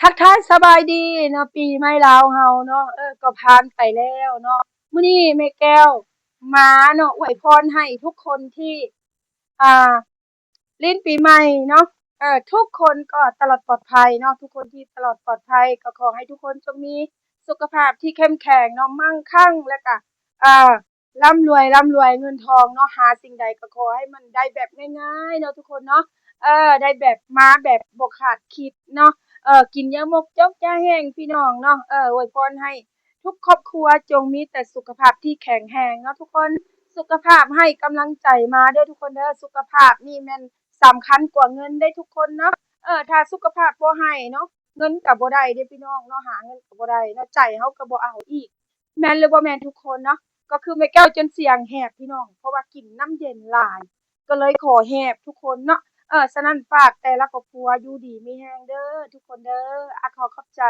ทักทายสบายดีเนาะปีใหม่ลาวเฮาเนาะก็ผ่านไปแล้วเนาะมื้อนี้แม่แก้วมาเนาะอวยพรให้ทุกคนที่อ่าลิ้นปีใหม่เนาะทุกคนก็ตลอดปลอดภัยเนาะทุกคนที่ตลอดปลอดภัยก็ขอให้ทุกคนจงมีสุขภาพที่เข้มแข็งเนาะมั่งคั่งแล้วก็อ่าร่ำรวยเงินทองเนาะหาสิ่งใดก็ขอให้มันได้แบบง่ายๆเนาะทุกคนเนาะได้แบบมาแบบบ่คาดคิดเนาะ กินยามกจกยาแห้งพี่น้องเนาะอวยพรให้ทุกครอบครัวจงมีแต่สุขภาพที่แข็งแรงเนาะทุกคนสุขภาพให้กำลังใจมาเด้อทุกคนเด้อสุขภาพนี่แม่นสำคัญกว่าเงินได้ทุกคนเนาะถ้าสุขภาพบ่ให้เนาะเงินก็บ่ได้เด้อพี่น้องเนาะหาเงินก็บ่ได้เนาะใจเฮาก็บ่เอาอีกแม่นหรือบ่แม่นทุกคนเนาะก็คือแม่แก้วจนเสียงแหบพี่น้องเพราะว่ากินน้ำเย็นหลายก็เลยขอแหบทุกคนเนาะ ฉะนั้นฝากแต่ละครอบครัวอยู่ดีมีแรงเด้อทุกคนเด้อขอขอบใจ